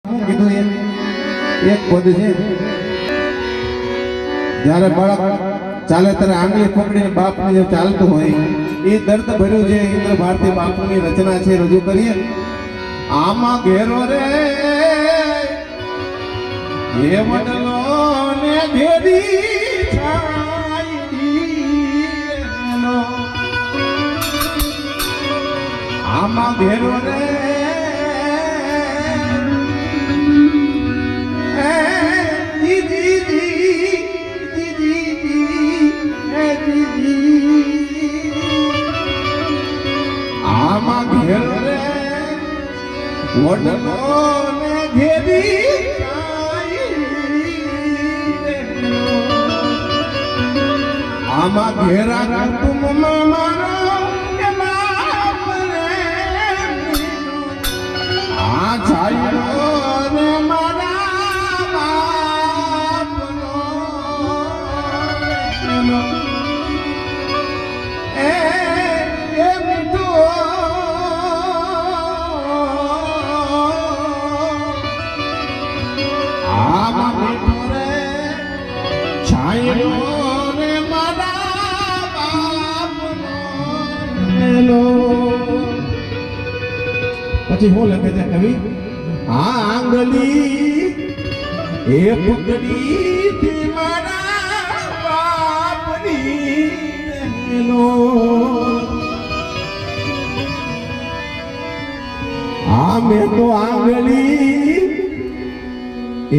હું કીધું એક પદ છે, જ્યારે બાળક ચાલે ત્યારે આંગળી પકડીને બાપને જે ચાલતું હોય એ દર્દ ભર્યું છે ઇન્દ્ર ભારતી બાપુની રચના છે, રજૂ કરીએ. આમાં ઘેરો રે એ વડલો ને ઘેરી છાયડીનો, આમાં ઘેરો રે આમાં ઘેરો રે વડલો ને ઘેરી આમાં ઘેરા કુટુંબમાં મારો આ છાયડો ને મારા બાપનો એ મીઠો આમાં મીઠો રે છાયડો ને મારા બાપનો. પછી હું લખે છે કવિ, આ આંગળી એ પકડી થી મારા બાપની આ મેં તો આંગળી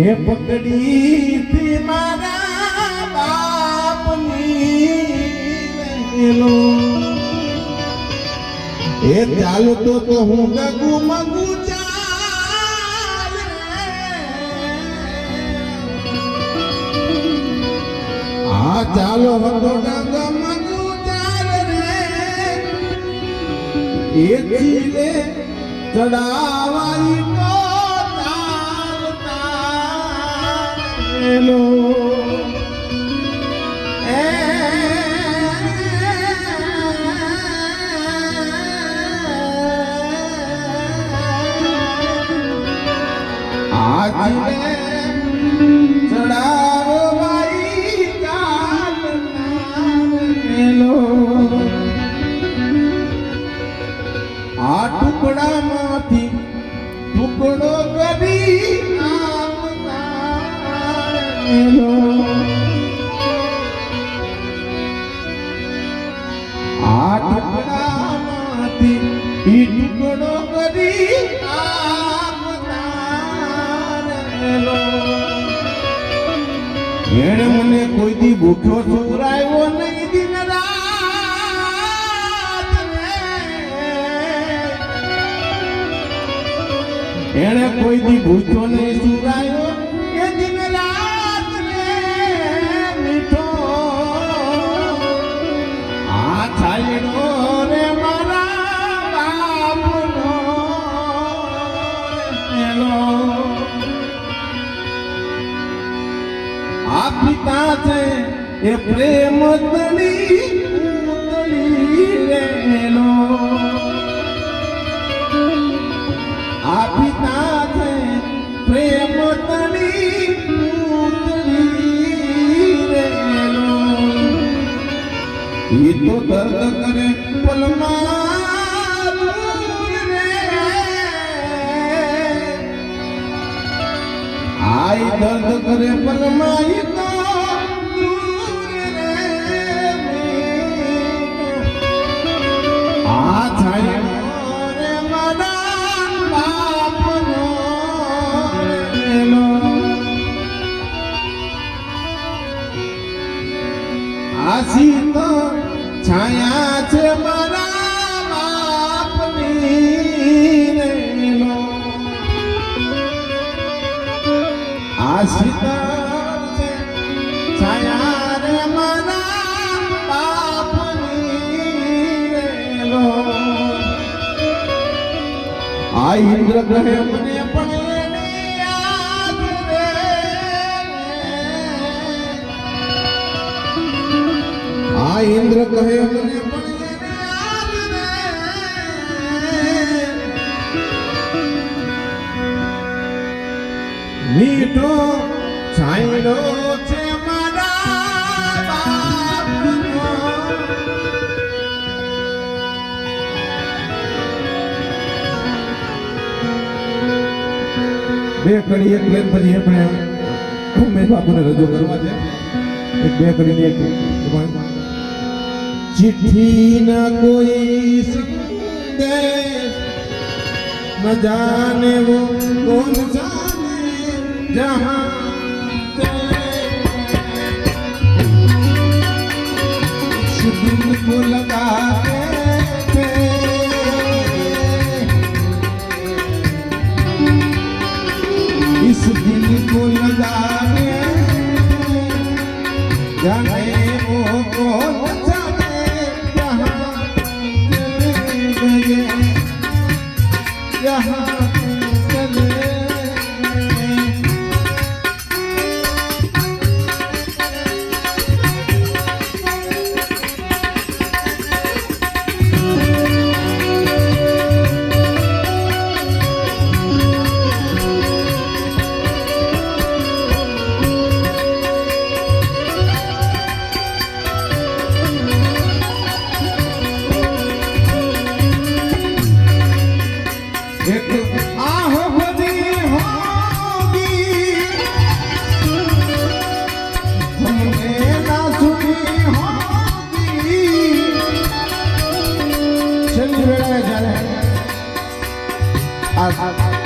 એ પકડી થી મારા બાપની એ ચાલતો તો હું ડગુ મગુ ચાલ આ ચાલો હતો ડગ મગુ ચાલ રે એ ચીલે ચડાવાઈ તો ચાલતા ચડાવાઈ ચાલનારો આ ટુકડામાંથી ટુકડો કરી આપનારો આ ટુકડામાંથી ઈ ટુકડો કરી એને મને કોઈ દી ભૂખ્યો છોરાયો નહીં દિન રાત એને કોઈ દી ભૂખ્યો નહીં સુરાયો એ દિન રાત મીઠો આ છાયડો રે મારા બાપનો આ પિતા છે એ પ્રેમ તણી રેલો આ પિતા છે પ્રેમ તણી રેલો એ તો દર્દ કરે પલમાં આઈ દર્દ કરે પલમાં આ છાયડો રે મારા બાપનો આસી તો છાયા છે મારા બાપની રેલો આસી તો છાયા રે મારા બાપની રેલો આ ઇન્દ્ર કહે મને પણ એની યાદ રે આ ઇન્દ્ર કહે મને પણ મીઠો છાંયડો છે મારા બાપનો. બે કડી એક લેન પછી આપણે ઉમેશ બાપુને રજૂ કરવા છે. એક બે કડીની એક ચિઠ્ઠી ન કોઈ સંદેશ ન જાને વો કોણ જાને જહાં दिल को लगाते थे इस दिल को लगाने जाने वो कौन जाने जहाँ चले गए जहाँ चले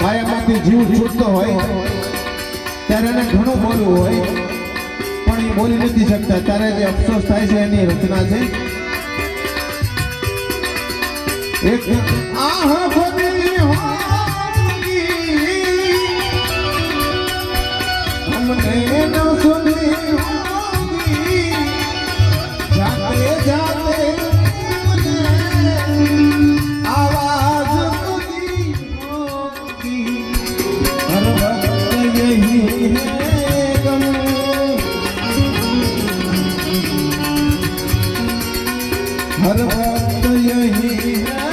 માયામાંથી જીવ છૂટતો હોય ત્યારે એને ઘણું બોલવું હોય પણ એ બોલી નથી શકતા ત્યારે જે અફસોસ થાય છે એની રચના છે. એક આહ ભરી હોગી हमने न सुनी होगी जाते जाते आवाज सुनी होगी हर वक्त यही है गम हर वक्त यही है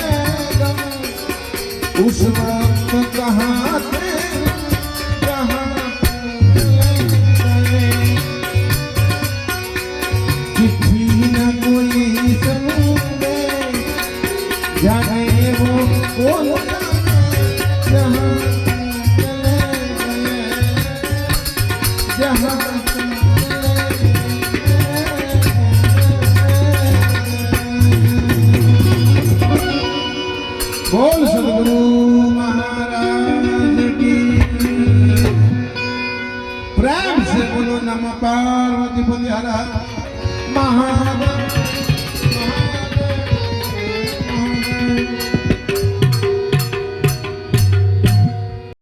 गम उस वक्त कहाँ थे जाने वो कौन जहाँ चले गए जहाँ बोल सदगुरु महाराज की प्रेम से बोलो नमः पार्वती पति हर हर महादेव.